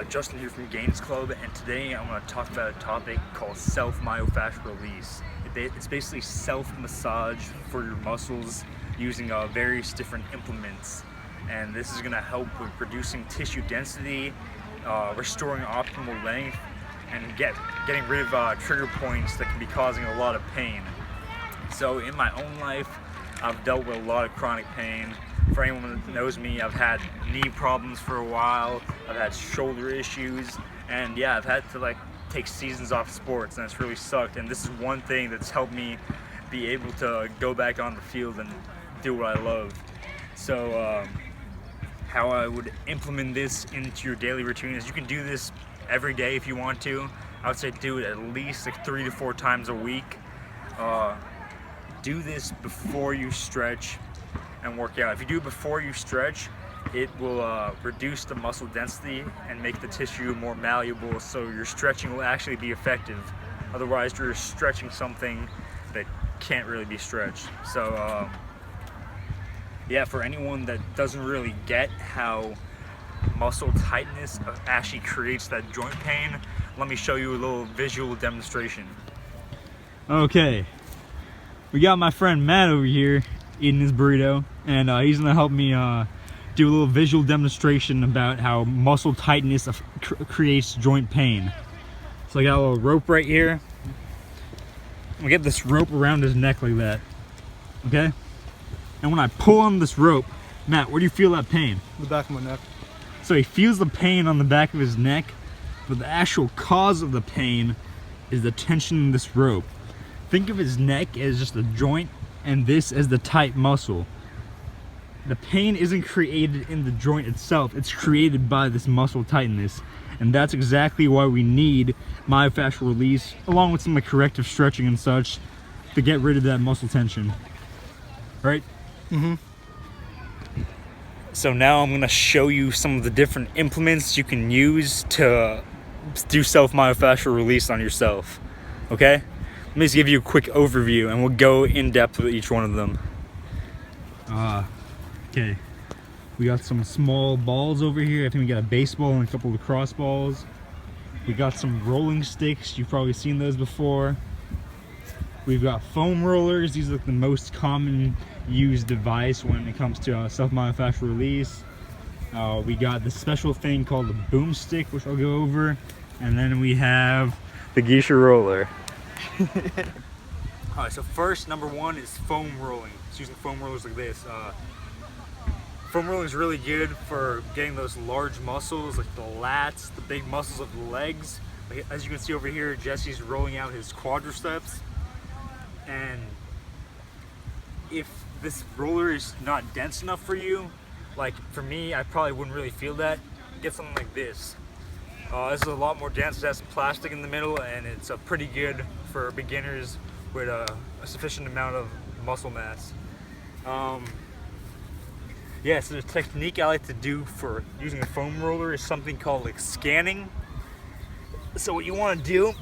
Justin here from Gains Club, and today I'm going to talk about a topic called self-myofascial release. It's basically self-massage for your muscles using various different implements, and this is going to help with reducing tissue density, restoring optimal length, and getting rid of trigger points that can be causing a lot of pain. So in my own life, I've dealt with a lot of chronic pain. For anyone that knows me, I've had knee problems for a while, I've had shoulder issues, and yeah, I've had to take seasons off sports, and it's really sucked. And this is one thing that's helped me be able to go back on the field and do what I love. So how I would implement this into your daily routine is you can do this every day if you want to. I would say do it at least 3 to 4 times a week. Do this before you stretch and work out. If you do it before you stretch, it will reduce the muscle density and make the tissue more malleable, so your stretching will actually be effective. Otherwise, you're stretching something that can't really be stretched. So yeah, for anyone that doesn't really get how muscle tightness actually creates that joint pain, let me show you a little visual demonstration. Okay, we got my friend Matt over here eating his burrito, and he's gonna help me do a little visual demonstration about how muscle tightness creates joint pain. So I got a little rope right here. I'm gonna get this rope around his neck like that, okay? And when I pull on this rope, Matt, where do you feel that pain? The back of my neck. So he feels the pain on the back of his neck, but the actual cause of the pain is the tension in this rope. Think of his neck as just a joint and this as the tight muscle. The pain isn't created in the joint itself, it's created by this muscle tightness. And that's exactly why we need myofascial release, along with some corrective stretching and such, to get rid of that muscle tension. Right? Mm-hmm. So now I'm going to show you some of the different implements you can use to do self-myofascial release on yourself. Okay? Let me just give you a quick overview, and we'll go in depth with each one of them. Okay. We got some small balls over here. I think we got a baseball and a couple of lacrosse balls. We got some rolling sticks. You've probably seen those before. We've got foam rollers. These are the most common used device when it comes to self-myofascial release. We got this special thing called the boom stick, which I'll go over. And then we have The geisha roller. Alright, so first, number one is foam rolling. It's using foam rollers like this. Foam rolling is really good for getting those large muscles, like the lats, the big muscles of the legs. Like, as you can see over here, Jesse's rolling out his quadriceps. And if this roller is not dense enough for you, like for me, I probably wouldn't really feel that. Get something like this. This is a lot more dense. It has some plastic in the middle, and it's pretty good for beginners with a sufficient amount of muscle mass. Yeah, so the technique I like to do for using a foam roller is something called scanning. So what you want to do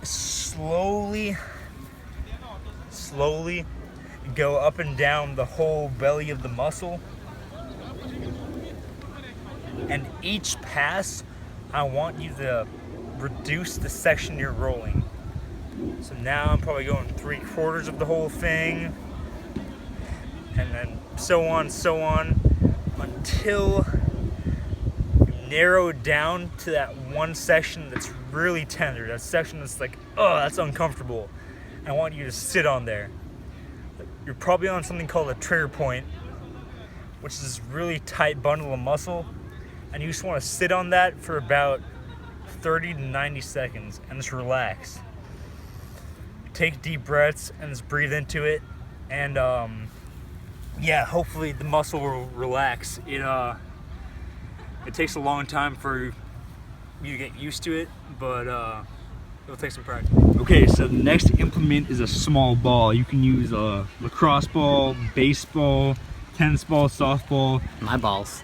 is slowly go up and down the whole belly of the muscle. And each pass, I want you to reduce the section you're rolling. So now I'm probably going 3/4 of the whole thing, and then so on, until you narrow it down to that one section that's really tender, that section that's like, oh, that's uncomfortable. I want you to sit on there. You're probably on something called a trigger point, which is this really tight bundle of muscle. And you just want to sit on that for about 30 to 90 seconds and just relax. Take deep breaths and just breathe into it. And yeah, hopefully the muscle will relax. It takes a long time for you to get used to it, but it'll take some practice. Okay, so the next implement is a small ball. You can use a lacrosse ball, baseball, tennis ball, softball. My balls.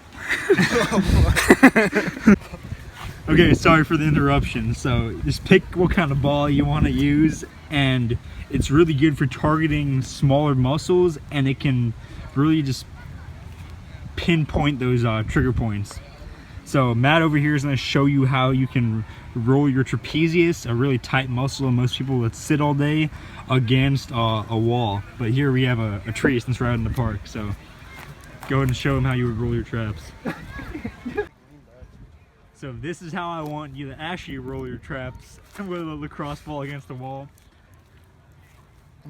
Okay, sorry for the interruption. So just pick what kind of ball you want to use, and it's really good for targeting smaller muscles, and it can really just pinpoint those trigger points. So Matt over here is going to show you how you can roll your trapezius, a really tight muscle in most people that sit all day, against a wall. But here we have a tree since we're out in the park. So go ahead and show them how you would roll your traps. So this is how I want you to actually roll your traps with a lacrosse ball against the wall.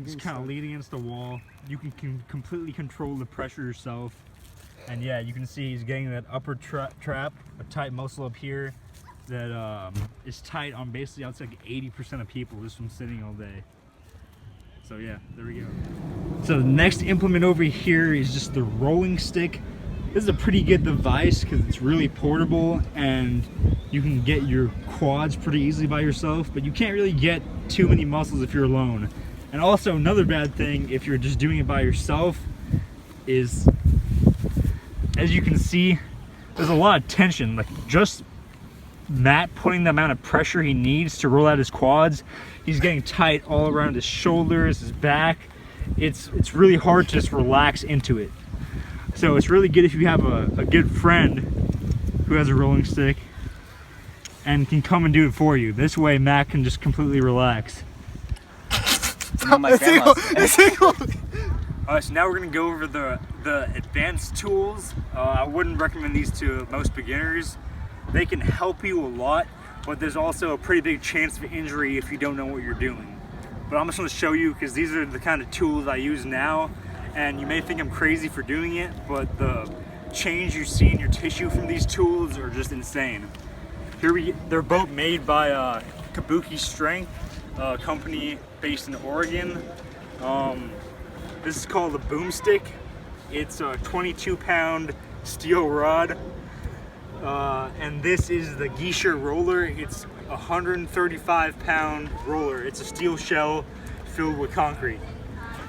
Just kind of lean against the wall. You can completely control the pressure yourself. And yeah, you can see he's getting that upper trap, a tight muscle up here that is tight on basically, I would say, like 80% of people just from sitting all day. So yeah, there we go. So the next implement over here is just the rolling stick. This is a pretty good device because it's really portable and you can get your quads pretty easily by yourself, but you can't really get too many muscles if you're alone. And also another bad thing if you're just doing it by yourself is, as you can see, there's a lot of tension. Like just Matt putting the amount of pressure he needs to roll out his quads, he's getting tight all around his shoulders, his back. It's really hard to just relax into it. So it's really good if you have a good friend who has a rolling stick and can come and do it for you. This way Matt can just completely relax. Alright, so now we're going to go over the advanced tools. I wouldn't recommend these to most beginners. They can help you a lot, but there's also a pretty big chance of injury if you don't know what you're doing. But I'm just going to show you because these are the kind of tools I use now, and you may think I'm crazy for doing it, but the change you see in your tissue from these tools are just insane. They're both made by Kabuki Strength, a company based in Oregon. This is called the Boomstick. It's a 22-pound steel rod, and this is the Geisha roller. It's a 135-pound roller. It's a steel shell filled with concrete.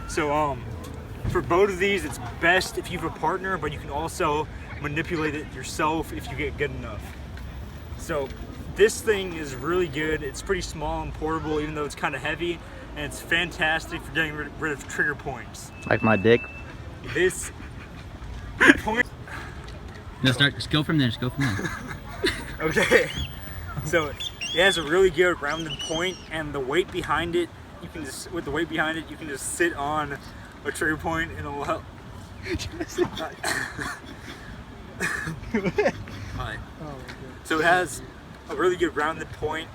So for both of these, it's best if you have a partner, but you can also manipulate it yourself if you get good enough. So this thing is really good. It's pretty small and portable, even though it's kind of heavy, and it's fantastic for getting rid of trigger points. Like my dick. This point. No, just go from there. Just go from there. Okay. So it has a really good rounded point, and the weight behind it, you can just sit on a trigger point, and it'll help. Hi. So it has a really good rounded point,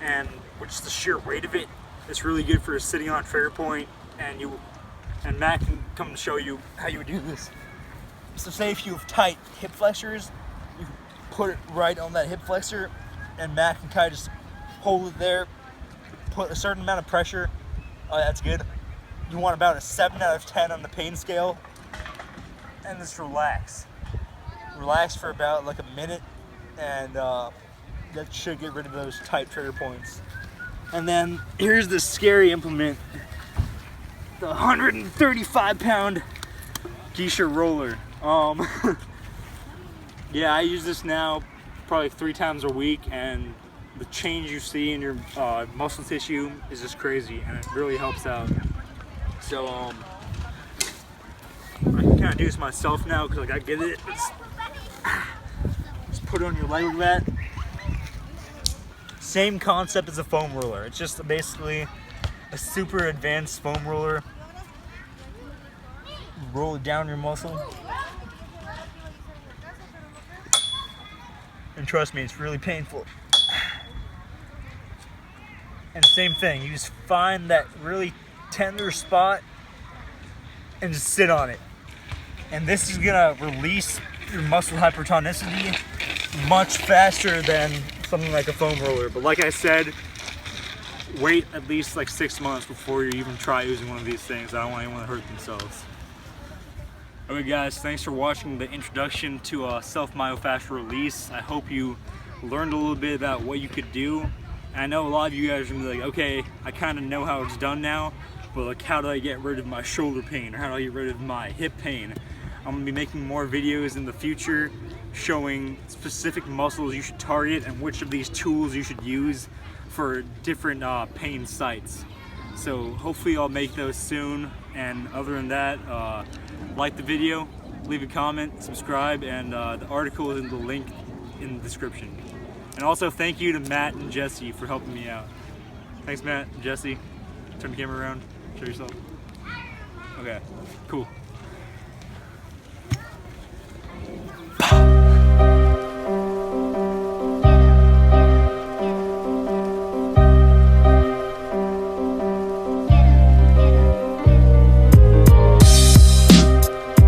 and with just the sheer weight of it, it's really good for sitting on a trigger point. And Matt can come and show you how you would do this. So say if you have tight hip flexors, you can put it right on that hip flexor, and Matt can kind of just hold it there, put a certain amount of pressure. Oh, that's good. You want about a 7 out of 10 on the pain scale, and just relax. Relax for about like a minute, and that should get rid of those tight trigger points. And then here's the scary implement, the 135-pound Geisha roller. Yeah, I use this now probably 3 times a week, and the change you see in your muscle tissue is just crazy, and it really helps out. So I can kind of do this myself now because I get it. Just put it on your leg like that. Same concept as a foam roller. It's just basically a super advanced foam roller. Roll it down your muscle. And trust me, it's really painful. And same thing, you just find that really tender spot and just sit on it. And this is gonna release your muscle hypertonicity much faster than something like a foam roller. But like I said, wait at least like 6 months before you even try using one of these things. I don't want anyone to hurt themselves. Okay guys, thanks for watching the introduction to self-myofascial release. I hope you learned a little bit about what you could do. And I know a lot of you guys are gonna be like, okay, I kind of know how it's done now, but like how do I get rid of my shoulder pain, or how do I get rid of my hip pain? I'm gonna be making more videos in the future showing specific muscles you should target and which of these tools you should use for different pain sites. So hopefully I'll make those soon, and other than that, like the video, leave a comment, subscribe, and the article is in the link in the description. And also thank you to Matt and Jesse for helping me out. Thanks, Matt and Jesse. Turn the camera around. Show yourself. Okay, cool.